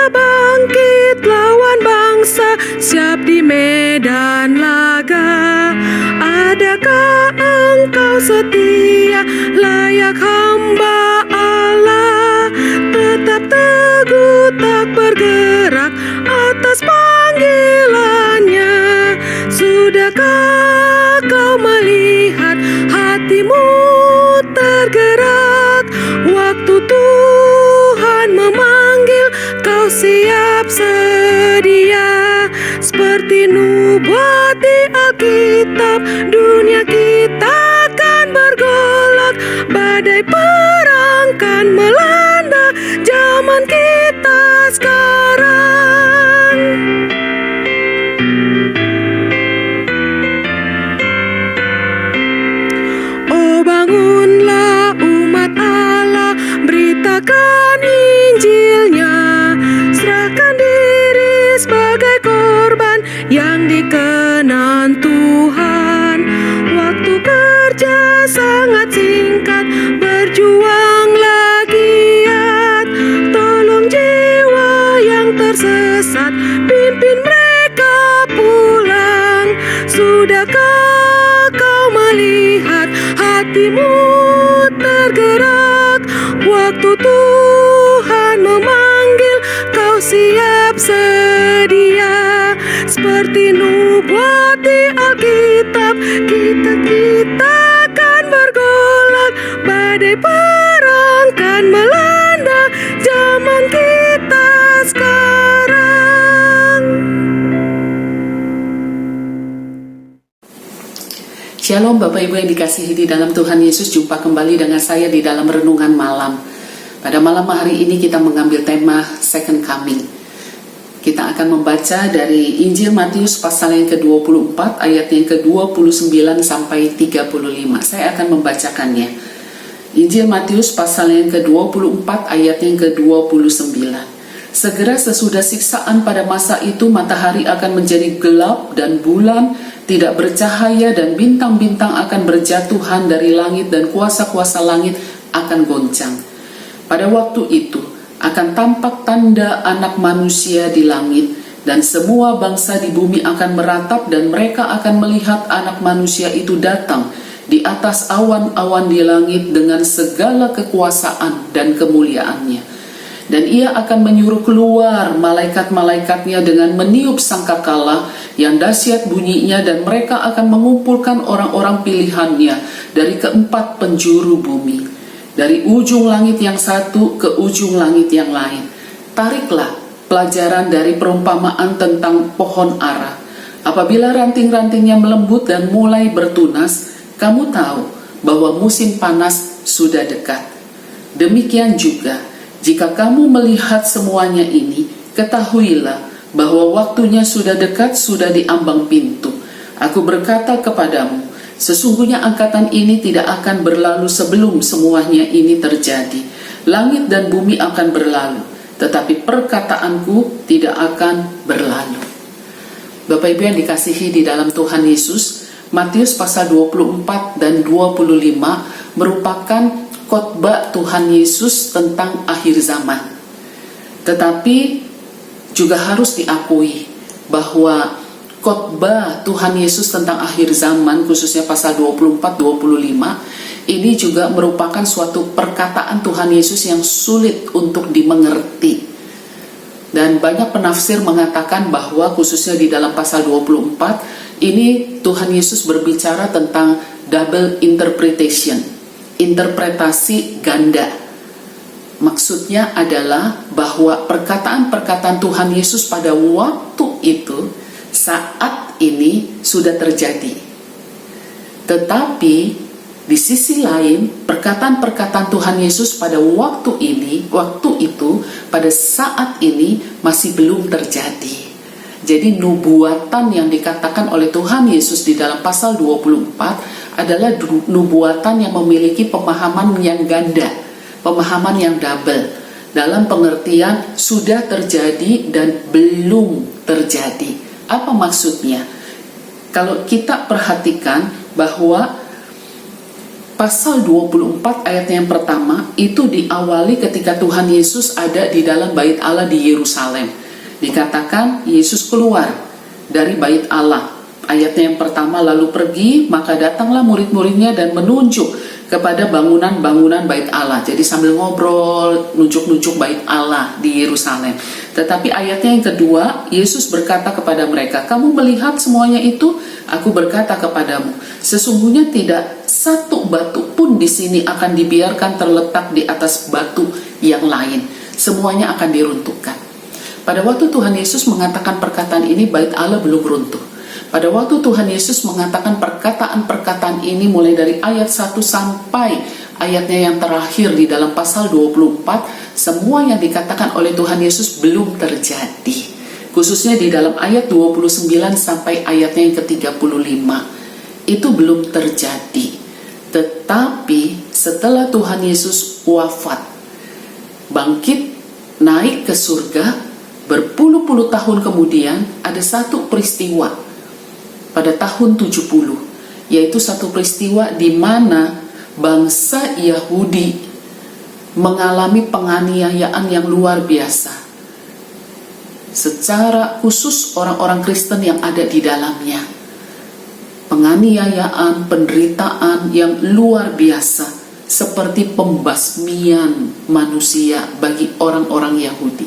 bangsa bangkit lawan bangsa, siap di medan laga. Adakah engkau setia, layak hamba Allah, tetap teguh tak bergerak atas panggilannya? Sudahkah kau melihat hatimu tergerak waktu Tuhan memanggil, kau siap sedia? Seperti nubuat di Alkitab, dunia kita akan bergolak, badai perang kan melanda zaman kita sekarang. Oh, bangunlah umat Allah, beritakan Injilnya, serahkan diri sebagai korban yang dikenan Tuhan. Waktu kerja sangat singkat, berjuanglah giat, tolong jiwa yang tersesat, pimpin mereka pulang. Sudahkah kau melihat hatimu tergerak waktu Tuhan memanggil, kau siap sedia? Seperti nubuat di Alkitab, kita akan bergolak, badai perang kan melanda zaman kita sekarang. Shalom Bapak Ibu yang dikasihi di dalam Tuhan Yesus, jumpa kembali dengan saya di dalam Renungan Malam. Pada malam hari ini kita mengambil tema Second Coming. Kita akan membaca dari Injil Matius pasal yang ke-24 ayat yang ke-29 sampai 35. Saya akan membacakannya. Injil Matius pasal yang ke-24 ayat yang ke-29. Segera sesudah siksaan pada masa itu, matahari akan menjadi gelap dan bulan tidak bercahaya, dan bintang-bintang akan berjatuhan dari langit, dan kuasa-kuasa langit akan goncang. Pada waktu itu akan tampak tanda Anak Manusia di langit, dan semua bangsa di bumi akan meratap, dan mereka akan melihat Anak Manusia itu datang di atas awan-awan di langit dengan segala kekuasaan dan kemuliaannya. Dan ia akan menyuruh keluar malaikat-malaikatnya dengan meniup sangkakala yang dahsyat bunyinya, dan mereka akan mengumpulkan orang-orang pilihannya dari keempat penjuru bumi, dari ujung langit yang satu ke ujung langit yang lain. Tariklah pelajaran dari perumpamaan tentang pohon ara. Apabila ranting-rantingnya melembut dan mulai bertunas, kamu tahu bahwa musim panas sudah dekat. Demikian juga, jika kamu melihat semuanya ini, ketahuilah bahwa waktunya sudah dekat, sudah di ambang pintu. Aku berkata kepadamu, sesungguhnya angkatan ini tidak akan berlalu sebelum semuanya ini terjadi. Langit dan bumi akan berlalu, tetapi perkataanku tidak akan berlalu. Bapak Ibu yang dikasihi di dalam Tuhan Yesus, Matius pasal 24 dan 25 merupakan khotbah Tuhan Yesus tentang akhir zaman. Tetapi juga harus diakui bahwa khotbah Tuhan Yesus tentang akhir zaman, khususnya pasal 24-25, ini juga merupakan suatu perkataan Tuhan Yesus yang sulit untuk dimengerti. Dan banyak penafsir mengatakan bahwa khususnya di dalam pasal 24, ini Tuhan Yesus berbicara tentang double interpretation, interpretasi ganda. Maksudnya adalah bahwa perkataan-perkataan Tuhan Yesus pada waktu itu, saat ini sudah terjadi. Tetapi di sisi lain, perkataan-perkataan Tuhan Yesus pada waktu ini, waktu itu, pada saat ini masih belum terjadi. Jadi nubuatan yang dikatakan oleh Tuhan Yesus di dalam pasal 24 adalah nubuatan yang memiliki pemahaman yang ganda, pemahaman yang double, dalam pengertian sudah terjadi dan belum terjadi. Apa maksudnya? Kalau kita perhatikan bahwa pasal 24 ayatnya yang pertama itu diawali ketika Tuhan Yesus ada di dalam bait Allah di Yerusalem. Dikatakan Yesus keluar dari bait Allah. Ayatnya yang pertama, lalu pergi, maka datanglah murid-muridnya dan menunjuk kepada bangunan-bangunan bait Allah. Jadi sambil ngobrol, nunjuk-nunjuk bait Allah di Yerusalem. Tetapi ayatnya yang kedua, Yesus berkata kepada mereka, "Kamu melihat semuanya itu? Aku berkata kepadamu, sesungguhnya tidak satu batu pun di sini akan dibiarkan terletak di atas batu yang lain. Semuanya akan diruntuhkan." Pada waktu Tuhan Yesus mengatakan perkataan ini, bait Allah belum runtuh. Pada waktu Tuhan Yesus mengatakan perkataan-perkataan ini mulai dari ayat 1 sampai ayatnya yang terakhir di dalam pasal 24, semua yang dikatakan oleh Tuhan Yesus belum terjadi. Khususnya di dalam ayat 29 sampai ayatnya yang ke-35. Itu belum terjadi. Tetapi setelah Tuhan Yesus wafat, bangkit, naik ke surga, berpuluh-puluh tahun kemudian ada satu peristiwa pada tahun 70, yaitu satu peristiwa di mana bangsa Yahudi mengalami penganiayaan yang luar biasa. Secara khusus orang-orang Kristen yang ada di dalamnya. Penganiayaan, penderitaan yang luar biasa, seperti pembasmian manusia bagi orang-orang Yahudi.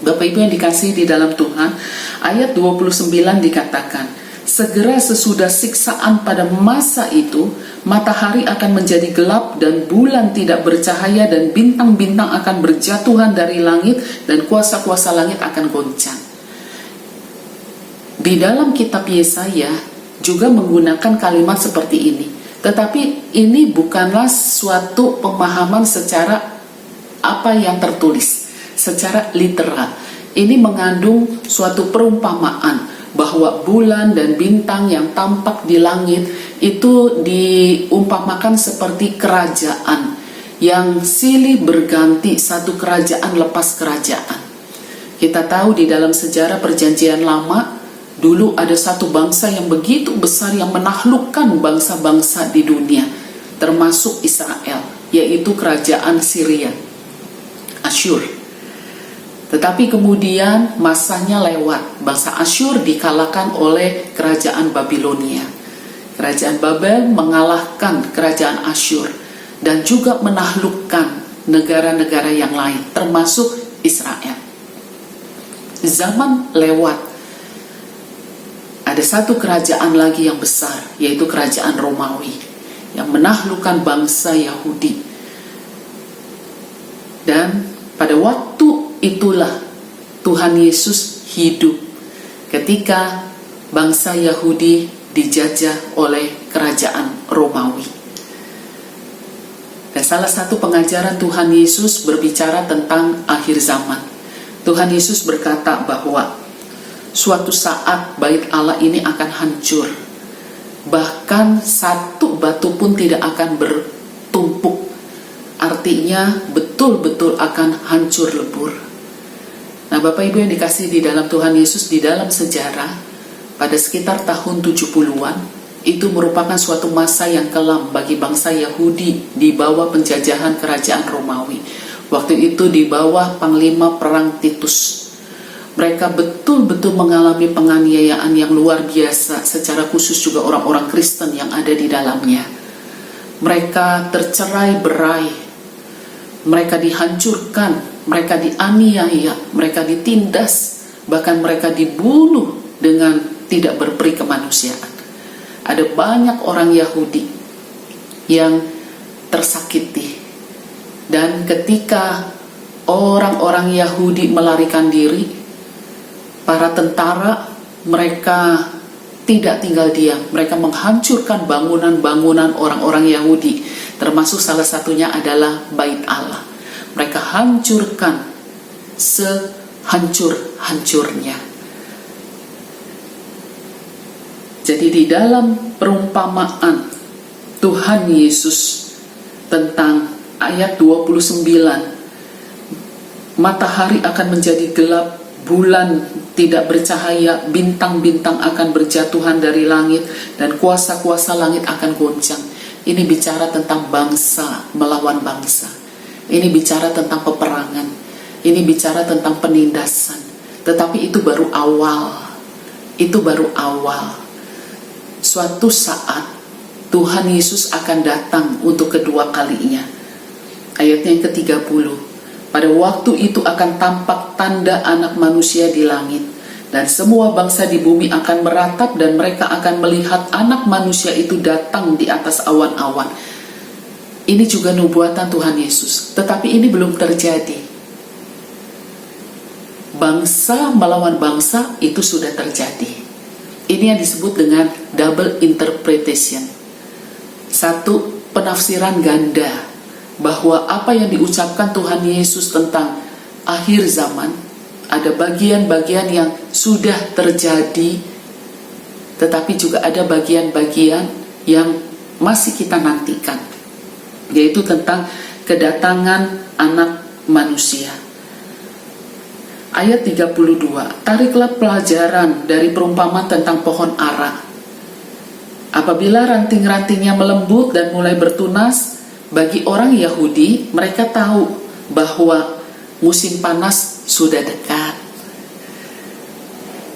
Bapak Ibu yang dikasihi di dalam Tuhan, ayat 29 dikatakan, segera sesudah siksaan pada masa itu, matahari akan menjadi gelap dan bulan tidak bercahaya dan bintang-bintang akan berjatuhan dari langit dan kuasa-kuasa langit akan goncang. Di dalam kitab Yesaya juga menggunakan kalimat seperti ini. Tetapi ini bukanlah suatu pemahaman secara apa yang tertulis, secara literal. Ini mengandung suatu perumpamaan bahwa bulan dan bintang yang tampak di langit itu diumpamakan seperti kerajaan yang silih berganti, satu kerajaan lepas kerajaan. Kita tahu di dalam sejarah Perjanjian Lama, dulu ada satu bangsa yang begitu besar yang menaklukkan bangsa-bangsa di dunia, termasuk Israel, yaitu kerajaan Syria, Asyur. Tetapi kemudian masanya lewat, bangsa Asyur dikalahkan oleh kerajaan Babilonia. Kerajaan Babel mengalahkan kerajaan Asyur dan juga menaklukkan negara-negara yang lain, termasuk Israel. Zaman lewat, ada satu kerajaan lagi yang besar, yaitu kerajaan Romawi, yang menaklukkan bangsa Yahudi. Dan pada waktu itulah Tuhan Yesus hidup ketika bangsa Yahudi dijajah oleh kerajaan Romawi. Dan salah satu pengajaran Tuhan Yesus berbicara tentang akhir zaman. Tuhan Yesus berkata bahwa suatu saat bait Allah ini akan hancur. Bahkan satu batu pun tidak akan bertumpuk. Artinya betul-betul akan hancur lebur. Nah, Bapak Ibu yang dikasihi di dalam Tuhan Yesus, di dalam sejarah pada sekitar tahun 70-an itu merupakan suatu masa yang kelam bagi bangsa Yahudi di bawah penjajahan kerajaan Romawi. Waktu itu di bawah panglima perang Titus. Mereka betul-betul mengalami penganiayaan yang luar biasa, secara khusus juga orang-orang Kristen yang ada di dalamnya. Mereka tercerai-berai, mereka dihancurkan, mereka dianiaya, mereka ditindas, bahkan mereka dibunuh dengan tidak berperi kemanusiaan. Ada banyak orang Yahudi yang tersakiti. Dan ketika orang-orang Yahudi melarikan diri, para tentara mereka tidak tinggal diam. Mereka menghancurkan bangunan-bangunan orang-orang Yahudi, termasuk salah satunya adalah bait Allah. Mereka hancurkan sehancur-hancurnya. Jadi di dalam perumpamaan Tuhan Yesus tentang ayat 29, matahari akan menjadi gelap, bulan tidak bercahaya, bintang-bintang akan berjatuhan dari langit, dan kuasa-kuasa langit akan goncang. Ini bicara tentang bangsa melawan bangsa. Ini bicara tentang peperangan. Ini bicara tentang penindasan. Tetapi itu baru awal. Itu baru awal. Suatu saat Tuhan Yesus akan datang untuk kedua kalinya. Ayatnya yang ke-30. Pada waktu itu akan tampak tanda Anak Manusia di langit, dan semua bangsa di bumi akan meratap, dan mereka akan melihat Anak Manusia itu datang di atas awan-awan. Ini juga nubuatan Tuhan Yesus, tetapi ini belum terjadi. Bangsa melawan bangsa itu sudah terjadi. Ini yang disebut dengan double interpretation. Satu, penafsiran ganda, bahwa apa yang diucapkan Tuhan Yesus tentang akhir zaman, ada bagian-bagian yang sudah terjadi, tetapi juga ada bagian-bagian yang masih kita nantikan, yaitu tentang kedatangan Anak Manusia. Ayat 32, tariklah pelajaran dari perumpamaan tentang pohon ara. Apabila ranting-rantingnya melembut dan mulai bertunas, bagi orang Yahudi, mereka tahu bahwa musim panas sudah dekat.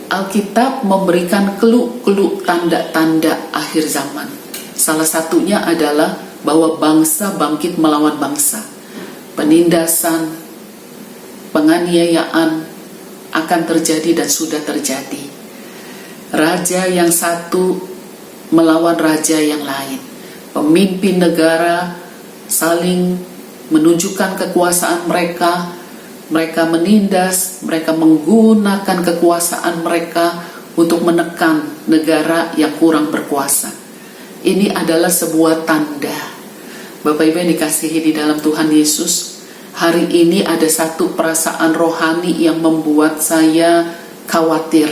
Alkitab memberikan clue-clue tanda-tanda akhir zaman. Salah satunya adalah bahwa bangsa bangkit melawan bangsa. Penindasan, penganiayaan akan terjadi dan sudah terjadi. Raja yang satu melawan raja yang lain. Pemimpin negara saling menunjukkan kekuasaan mereka. Mereka menindas, mereka menggunakan kekuasaan mereka untuk menekan negara yang kurang berkuasa. Ini adalah sebuah tanda. Bapak Ibu yang dikasihi di dalam Tuhan Yesus, hari ini ada satu perasaan rohani yang membuat saya khawatir.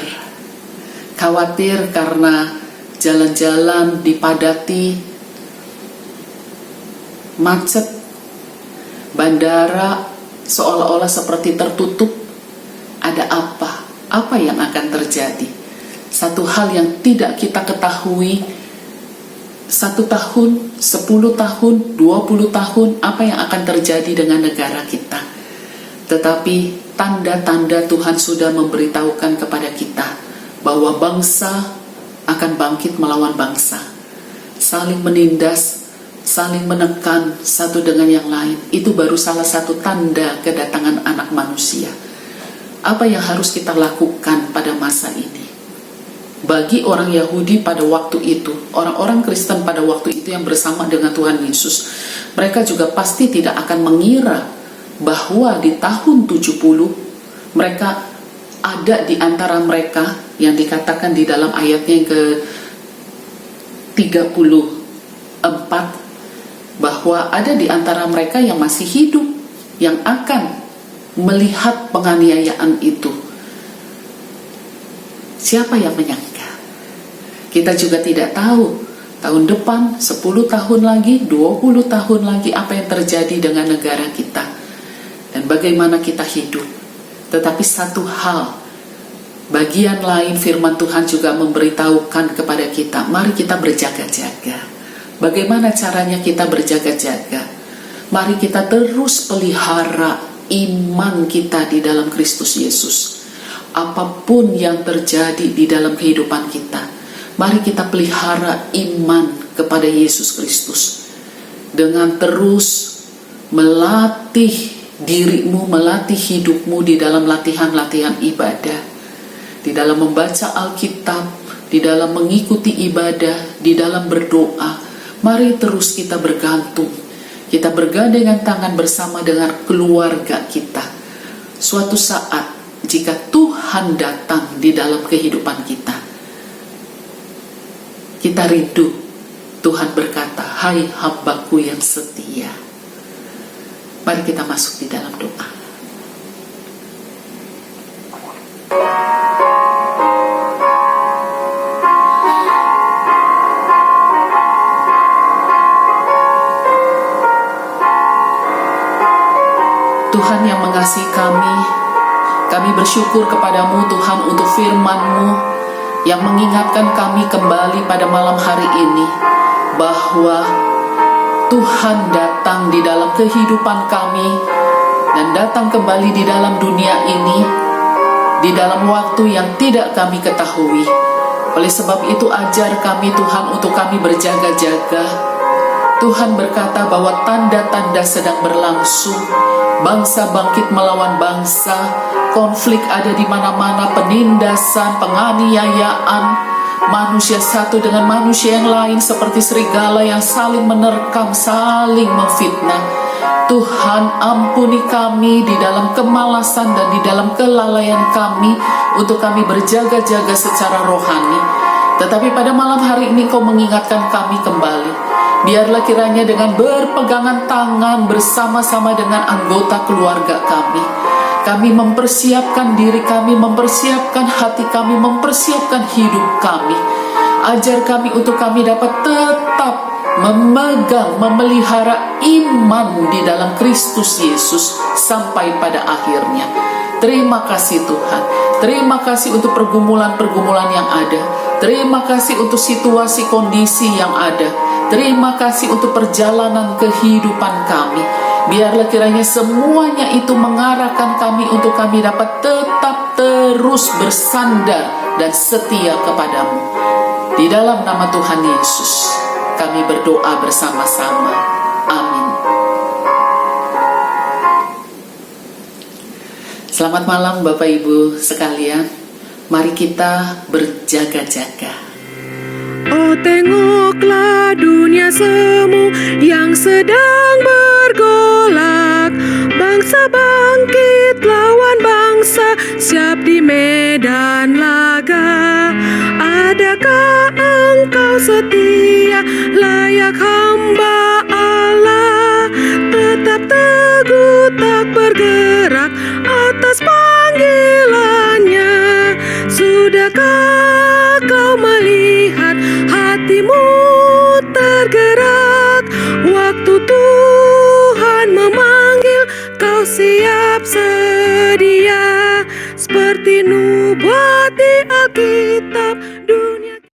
Khawatir karena jalan-jalan dipadati, macet, bandara seolah-olah seperti tertutup. Ada apa? Apa yang akan terjadi? Satu hal yang tidak kita ketahui, 1 tahun, 10 tahun, 20 tahun, apa yang akan terjadi dengan negara kita. Tetapi tanda-tanda Tuhan sudah memberitahukan kepada kita bahwa bangsa akan bangkit melawan bangsa, saling menindas, saling menekan satu dengan yang lain. Itu baru salah satu tanda kedatangan Anak Manusia. Apa yang harus kita lakukan pada masa ini? Bagi orang Yahudi pada waktu itu, orang-orang Kristen pada waktu itu yang bersama dengan Tuhan Yesus, mereka juga pasti tidak akan mengira bahwa di tahun 70 mereka ada di antara mereka yang dikatakan di dalam ayatnya yang ke-34, bahwa ada di antara mereka yang masih hidup, yang akan melihat penganiayaan itu. Siapa yang menyangka? Kita juga tidak tahu tahun depan, 10 tahun lagi, 20 tahun lagi apa yang terjadi dengan negara kita dan bagaimana kita hidup. Tetapi satu hal, bagian lain firman Tuhan juga memberitahukan kepada kita, mari kita berjaga-jaga. Bagaimana caranya kita berjaga-jaga? Mari kita terus pelihara iman kita di dalam Kristus Yesus. Apapun yang terjadi di dalam kehidupan kita, mari kita pelihara iman kepada Yesus Kristus. Dengan terus melatih dirimu, melatih hidupmu di dalam latihan-latihan ibadah. Di dalam membaca Alkitab, di dalam mengikuti ibadah, di dalam berdoa. Mari terus kita bergantung, kita bergandengan tangan bersama dengan keluarga kita. Suatu saat, jika Tuhan datang di dalam kehidupan kita, kita rindu. Tuhan berkata, hai hambaku yang setia. Mari kita masuk di dalam doa. Tuhan yang mengasihi kami bersyukur kepadamu Tuhan untuk firman-Mu yang mengingatkan kami kembali pada malam hari ini bahwa Tuhan datang di dalam kehidupan kami dan datang kembali di dalam dunia ini di dalam waktu yang tidak kami ketahui. Oleh sebab itu ajar kami Tuhan untuk kami berjaga-jaga. Tuhan berkata bahwa tanda-tanda sedang berlangsung. Bangsa bangkit melawan bangsa, konflik ada di mana-mana, penindasan, penganiayaan, manusia satu dengan manusia yang lain seperti serigala yang saling menerkam, saling memfitnah. Tuhan, ampuni kami di dalam kemalasan dan di dalam kelalaian kami untuk kami berjaga-jaga secara rohani. Tetapi pada malam hari ini Kau mengingatkan kami kembali. Biarlah kiranya dengan berpegangan tangan bersama-sama dengan anggota keluarga kami mempersiapkan diri kami, mempersiapkan hati kami, mempersiapkan hidup kami. Ajar kami untuk kami dapat tetap memegang, memelihara iman di dalam Kristus Yesus sampai pada akhirnya. Terima kasih Tuhan. Terima kasih untuk pergumulan-pergumulan yang ada. Terima kasih untuk situasi kondisi yang ada. Terima kasih untuk perjalanan kehidupan kami. Biarlah kiranya semuanya itu mengarahkan kami untuk kami dapat tetap terus bersandar dan setia kepadamu. Di dalam nama Tuhan Yesus, kami berdoa bersama-sama. Amin. Selamat malam Bapak Ibu sekalian. Mari kita berjaga-jaga. Oh, tengoklah dunia semu yang sedang bergolak. Bangsa bangkit lawan bangsa, siap di medan laga. Adakah engkau setia, layak hamba Allah? Tetap teguh tak bergerak atas panggilannya. Sudahkah kau melihat hatimu tergerak waktu Tuhan memanggil, kau siap sedia seperti nubuat di Alkitab.